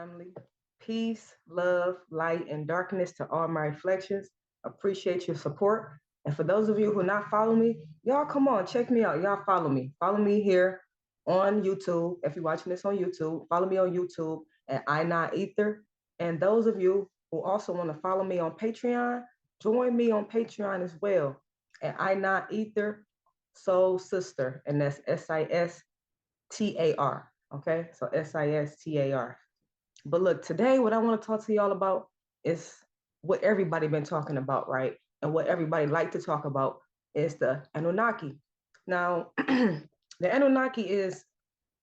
family. Peace, love, light, and darkness to all my reflections. Appreciate your support. And for those of you who not follow me, y'all come on, check me out. Y'all follow me. Follow me here on YouTube. If you're watching this on YouTube, follow me on YouTube at I Not Ether. And those of you who also want to follow me on Patreon, join me on Patreon as well at I Not Ether Soul Sister. And that's SISTAR. Okay, so SISTAR. But look, today what I want to talk to y'all about is what everybody been talking about, right? And what everybody like to talk about is the Anunnaki. Now, the Anunnaki is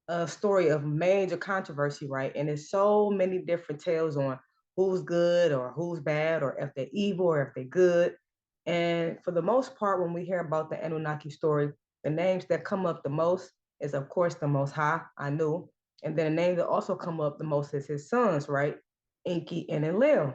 a story of major controversy, right? And there's so many different tales on who's good or who's bad, or if they're evil or if they're good. And for the most part, when we hear about the Anunnaki story, the names that come up the most is, of course, the Most High, Anu. And then the name that also come up the most is his sons, right? Enki and Enlil.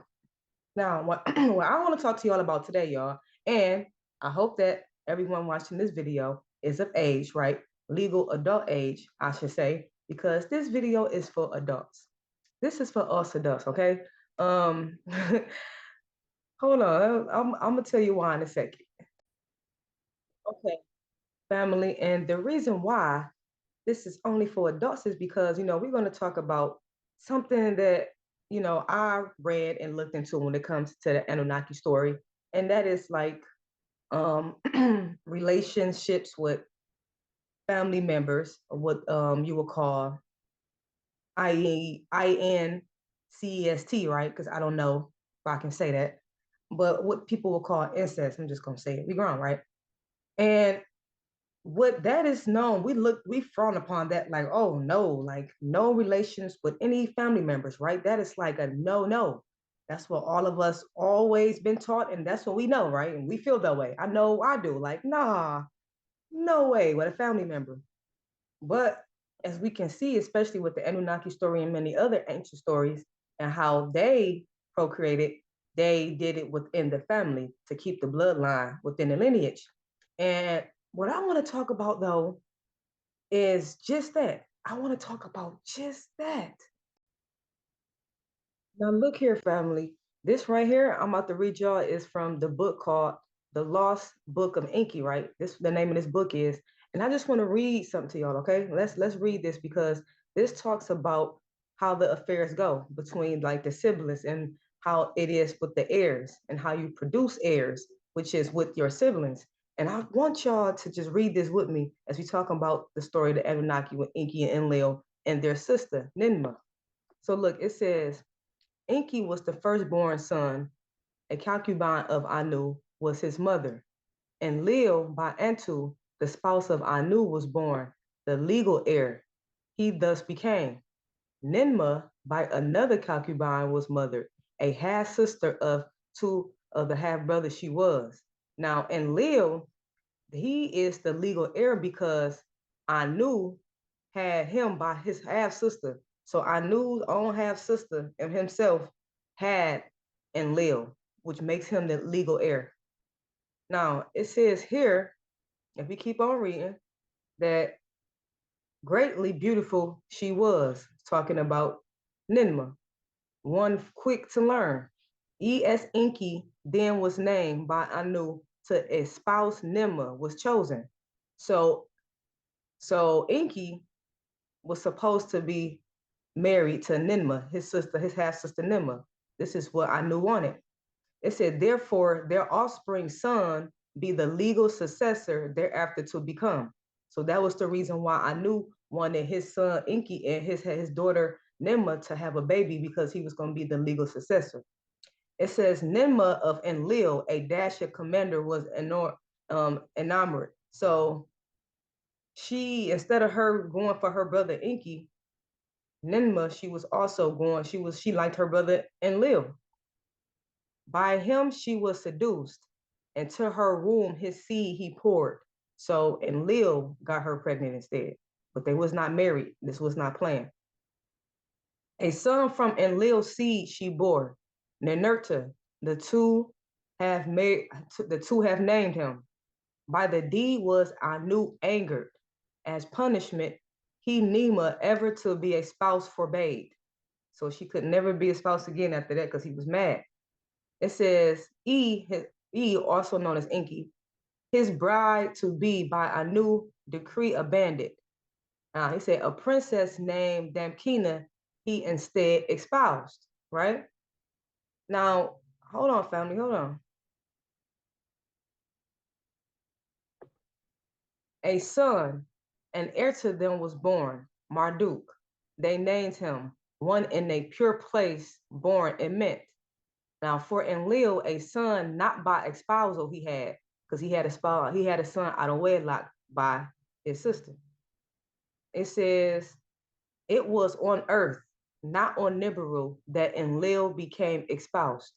Now, what I want to talk to y'all about today, y'all, and I hope that everyone watching this video is of age, right? Legal adult age, I should say, because this video is for adults. This is for us adults, okay? Um, hold on, I'm gonna tell you why in a second. Okay, family, and the reason why this is only for adults is because we're going to talk about something that I read and looked into when it comes to the Anunnaki story, and that is like um relationships with family members, or what you would call INCEST, right? Because I don't know if I can say that, but what people will call incest. I'm just gonna say it. We grown, right? And what that is known, we frown upon that, like, oh no, like no relations with any family members, right? That is like a no. That's what all of us always been taught, and that's what we know, right? And we feel that way. I know I do. Like, nah, no way with a family member. But as we can see, especially with the Anunnaki story and many other ancient stories, and how they procreated, they did it within the family to keep the bloodline within the lineage. And what I want to talk about though is just that. I want to talk about just that. Now, look here, family. This right here, I'm about to read y'all, is from the book called The Lost Book of Enki, right? This the name of this book is. And I just want to read something to y'all, okay? Let's read this because this talks about how the affairs go between like the siblings, and how it is with the heirs, and how you produce heirs, which is with your siblings. And I want y'all to just read this with me as we talk about the story of the Anunnaki with Enki and Enlil and their sister, Ninma. So look, it says, Enki was the firstborn son. A concubine of Anu was his mother. Enlil by Antu, the spouse of Anu, was born, the legal heir. He thus became. Ninma by another concubine was mothered, a half sister of two of the half brothers she was. Now, Enlil, he is the legal heir because Anu had him by his half sister. So Anu's own half sister and himself had Enlil, which makes him the legal heir. Now it says here, if we keep on reading, that greatly beautiful she was, talking about Ninma, one quick to learn. E.S. Enki then was named by Anu to espouse Ninma was chosen. So so Enki was supposed to be married to Ninma, his sister, his half sister Ninma. This is what Anu wanted. It said, therefore, their offspring son be the legal successor thereafter to become. So that was the reason why Anu wanted his son Enki and his daughter Ninma to have a baby, because he was going to be the legal successor. It says Ninma of Enlil, a Dasha commander, was enamored. So she, instead of her going for her brother Enki, Ninma, she was also going, she liked her brother Enlil. By him she was seduced, and to her womb his seed he poured. So Enlil got her pregnant instead, but they was not married. This was not planned. A son from Enlil's seed she bore, Ninurta. The two have named him. By the deed was Anu angered. As punishment, he Nema ever to be a spouse forbade. So she could never be espoused again after that because he was mad. It says E, also known as Enki, his bride to be by a new decree abandoned. He said a princess named Damkina he instead espoused, right? Now, hold on, family, hold on. A son, an heir to them was born, Marduk. They named him one in a pure place born in Mint. Now, for Enlil, a son not by espousal he had, because he had a son out of wedlock by his sister. It says, it was on earth, not on Nibiru, that Enlil became espoused.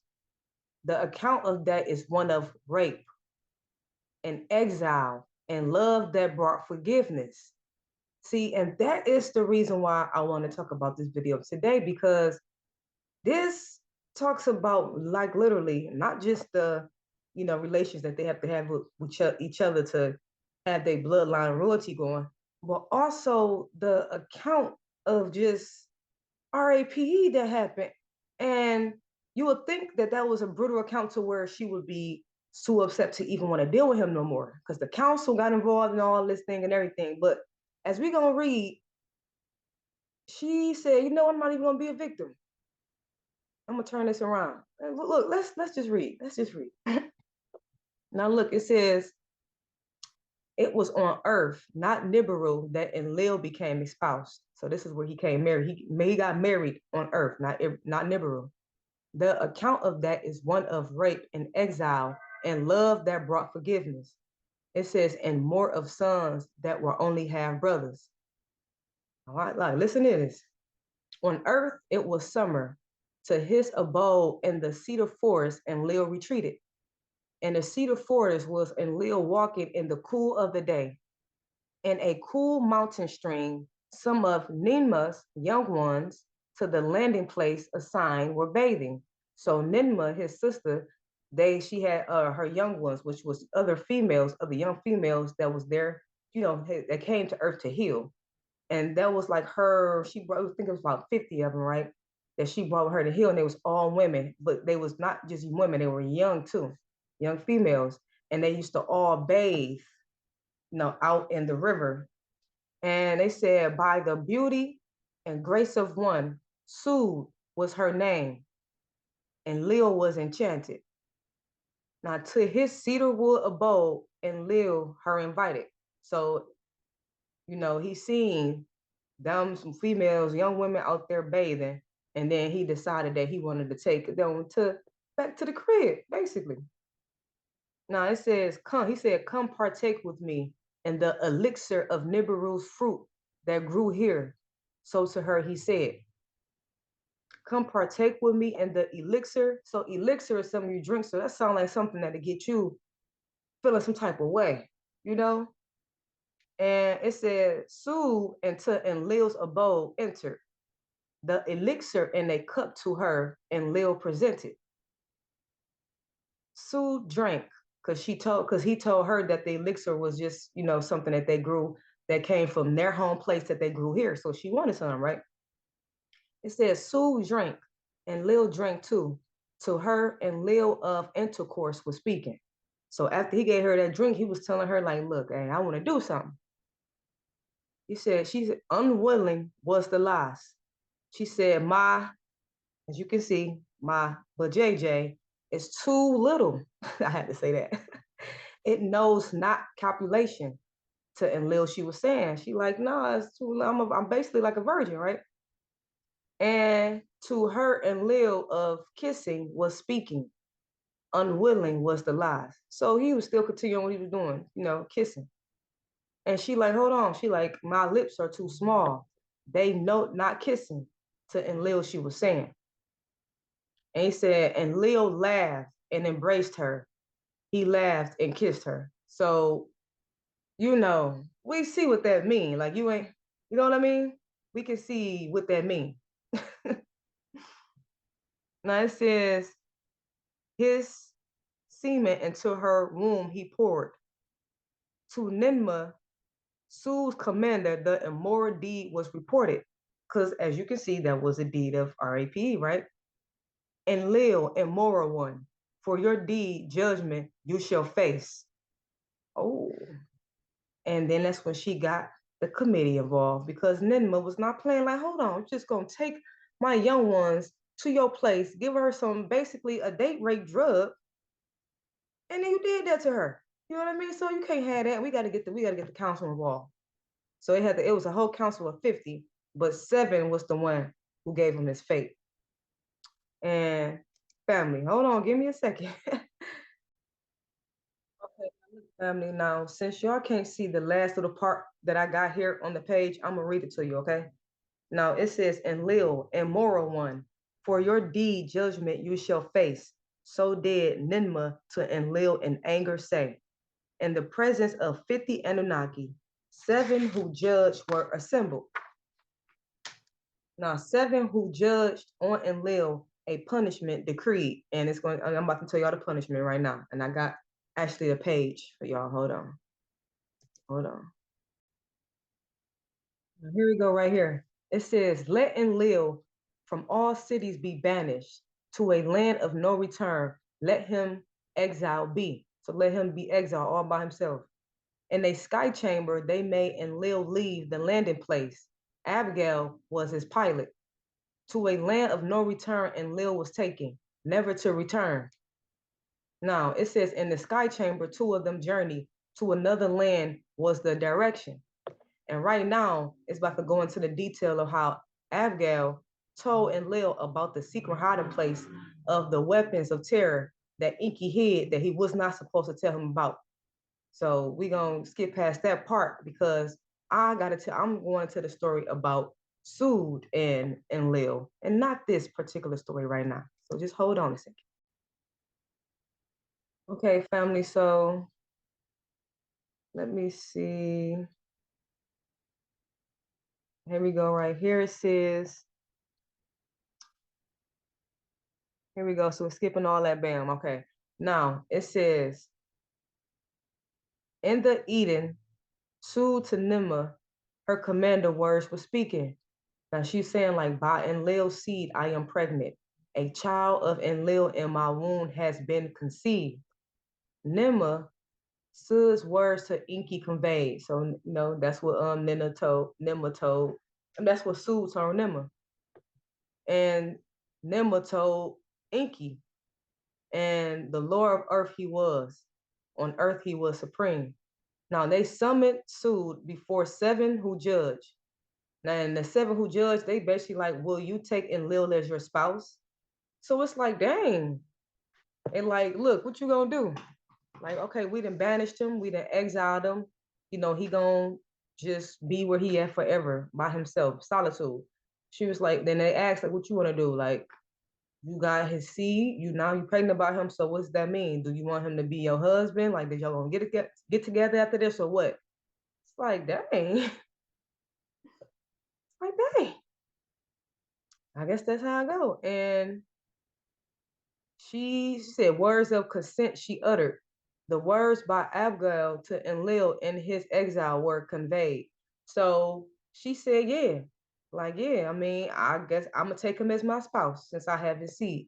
The account of that is one of rape and exile and love that brought forgiveness. See, and that is the reason why I want to talk about this video today, because this talks about, like, literally not just the relations that they have to have with each other to have their bloodline royalty going, but also the account of just RAPE that happened. And you would think that that was a brutal account to where she would be so upset to even want to deal with him no more, because the council got involved in all this thing and everything. But as we gonna read, she said, I'm not even gonna be a victim. I'm gonna turn this around. And look, let's just read. Let's just read. Now look, it says, it was on earth, not Nibiru, that Enlil became espoused. So this is where he came married. He got married on earth, not Nibiru. The account of that is one of rape and exile and love that brought forgiveness. It says, and more of sons that were only half brothers. All right, like, listen to this. On earth, it was summer. To his abode in the cedar forest, Enlil retreated. And the cedar forest was Enlil walking in the cool of the day. In a cool mountain stream, some of Ninma's young ones to the landing place assigned were bathing. So Ninma, his sister, she had her young ones, which was other young females that was there, that came to Earth to heal. And that was like she brought, I think it was about 50 of them, right? That she brought her to heal, and they was all women, but they was not just women, they were young too, young females. And they used to all bathe, out in the river. And they said, by the beauty and grace of one, Sue was her name, and Lil was enchanted. Now to his cedarwood abode, and Lil her invited. So, he seen them, some females, young women out there bathing, and then he decided that he wanted to take them back to the crib, basically. Now it says, he said, come partake with me in the elixir of Nibiru's fruit that grew here. So to her he said, come partake with me in the elixir. So elixir is something you drink. So that sounds like something that'll get you feeling some type of way, you know? And it said, Sue into Enlil's abode entered. The elixir in a cup to her, and Lil presented. Sue drank because he told her that the elixir was just, something that they grew, that came from their home place that they grew here. So she wanted some, right? It says Sue drank, and Lil drank too. To her and Lil of intercourse was speaking. So after he gave her that drink, he was telling her, like, look, hey, I want to do something. He said, she's unwilling was the last. She said, as you can see, but JJ is too little. I had to say that. It knows not copulation. To Enlil, she was saying, she like, nah, it's too. I'm basically like a virgin, right? And to her Enlil of kissing was speaking. Unwilling was the lies. So he was still continuing what he was doing, kissing. And she like, hold on. She like, my lips are too small. They know not kissing. To Enlil, she was saying. And he said, and Leo laughed and embraced her. He laughed and kissed her. So, we see what that mean. Like, you know what I mean? We can see what that mean. Now it says, his semen into her womb he poured. To Ninma, Sue's commander, the immoral deed was reported. because as you can see, that was a deed of RAPE, right? Enlil, immoral one, for your deed judgment you shall face. Oh, and then that's when she got the committee involved because Ninma was not playing like, hold on, I'm just gonna take my young ones to your place, give her some basically a date rape drug, and then you did that to her. You know what I mean? So you can't have that. We gotta get the council involved. So it was a whole council of 50, but 7 was the one who gave him his fate. And family, hold on, give me a second. Okay, family, now since y'all can't see the last little part that I got here on the page, I'm gonna read it to you, okay? Now it says, Enlil, immoral one, for your deed judgment you shall face. So did Ninma to Enlil in anger say. In the presence of 50 Anunnaki, 7 who judged were assembled. Now 7 who judged on Enlil a punishment decreed. And I'm about to tell y'all the punishment right now. And I got actually a page for y'all. Hold on. Hold on. Here we go right here. It says, let Enlil from all cities be banished to a land of no return. Let him exile be. So let him be exiled all by himself. In a sky chamber, they made Enlil leave the landing place. Abigail was his pilot. To a land of no return, Enlil was taken, never to return. Now, it says in the sky chamber, 2 of them journeyed to another land was the direction. And right now, it's about to go into the detail of how Abigail told Enlil about the secret hiding place of the weapons of terror that Inky hid that he was not supposed to tell him about. So we gonna skip past that part because I'm going to the story about Sood and Lil, and not this particular story right now. So just hold on a second. Okay, family, so let me see. Here we go, right here it says, here we go. So we're skipping all that, bam. Okay. Now it says, in the Eden, Sood to Nimma, her commander words were speaking. Now she's saying like, by Enlil's seed, I am pregnant. A child of Enlil in my womb has been conceived. Nimma, Su's words to Inky conveyed. So, that's what Nimma told, and that's what Su told Nimma. And Nimma told Inky, and the Lord of earth he was. On earth he was supreme. Now they summoned Su before 7 who judged. Now, and the 7 who judged, they basically like, will you take Enlil as your spouse? So it's like, dang. And like, look, what you gonna do? Like, okay, we done banished him, we done exiled him. He gonna just be where he at forever by himself, solitude. She was like, then they asked, like, what you wanna do? Like, you got his seed, you pregnant about him, so what's that mean? Do you want him to be your husband? Like, did y'all gonna get together after this or what? It's like, dang. It's like, dang. I guess that's how I go. And she said, words of consent she uttered. The words by Abigail to Enlil in his exile were conveyed. So she said, yeah, like, yeah, I mean, I guess I'm gonna take him as my spouse since I have his seed.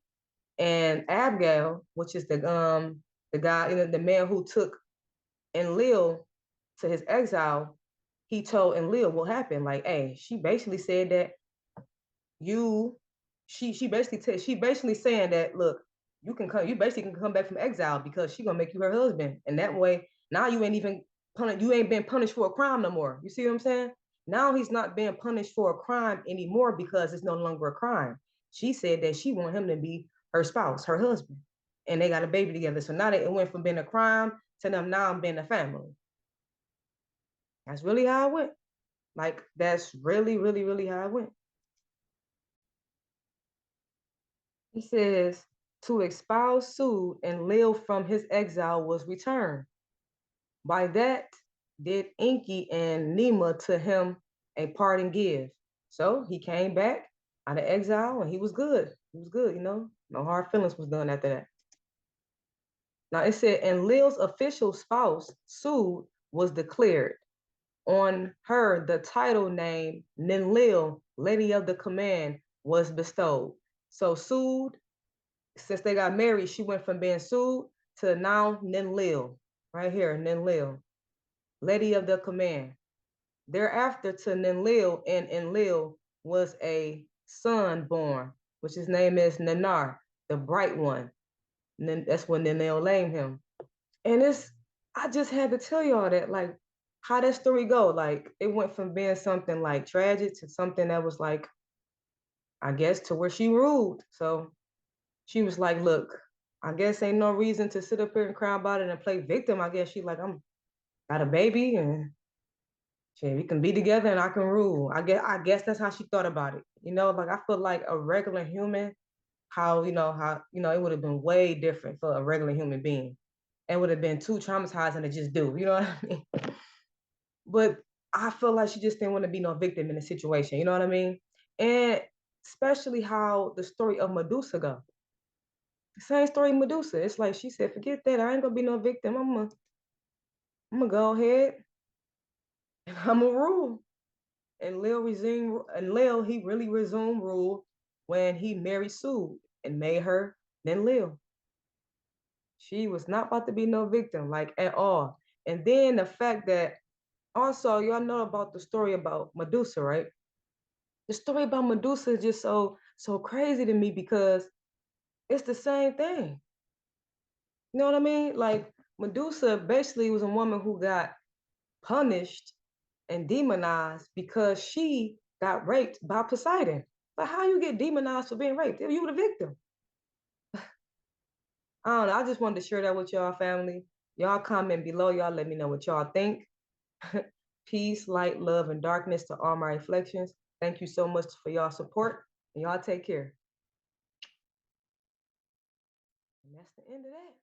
And Abigail, which is the guy, the man who took Enlil to his exile, he told Enlil what happened. Like, hey, she basically said that you she basically saying that, look, you basically can come back from exile because she gonna make you her husband, and that way now you ain't been punished for a crime no more. You see what I'm saying? Now he's not being punished for a crime anymore because it's no longer a crime. She said that she want him to be her spouse, her husband, and they got a baby together. So now that it went from being a crime to them now being a family. That's really how it went. Like, that's really, really, really how it went. He says, to espouse Sood and live from his exile was returned. By that did Inky and Nima to him a parting give. So he came back out of exile and he was good. He was good, no hard feelings was done after that. Now it said, and Lil's official spouse, Sood, was declared. On her, the title name Ninlil Lady of the Command was bestowed. So Sood, since they got married, she went from being Sood to now Ninlil, right here, Ninlil, Lady of the Command. Thereafter to Ninlil and Enlil was a son born, which his name is Nanar, the bright one. And then that's when Ninlil named him. And I just had to tell y'all that, like, how that story go. Like, it went from being something like tragic to something that was like, I guess, to where she ruled. So she was like, look, I guess ain't no reason to sit up here and cry about it and play victim. I guess she like, I'm got a baby and shit, we can be together and I can rule. I guess that's how she thought about it. Like I feel like a regular human, how it would have been way different for a regular human being. It would have been too traumatizing to just do, you know what I mean? But I feel like she just didn't want to be no victim in the situation, you know what I mean? And especially how the story of Medusa go. The same story Medusa. It's like she said, forget that. I ain't gonna be no victim. I'm gonna go ahead and I'm gonna rule. And Lil he really resumed rule when he married Sue and made her then Lil. She was not about to be no victim, like at all. And then the fact that also y'all know about the story about Medusa, right? The story about Medusa is just so crazy to me because it's the same thing. You know what I mean? Like Medusa basically was a woman who got punished and demonized because she got raped by Poseidon. But how you get demonized for being raped? You were the victim. I don't know. I just wanted to share that with y'all, family. Y'all comment below. Y'all let me know what y'all think. Peace, light, love, and darkness to all my reflections. Thank you so much for y'all support. And y'all take care. And that's the end of that.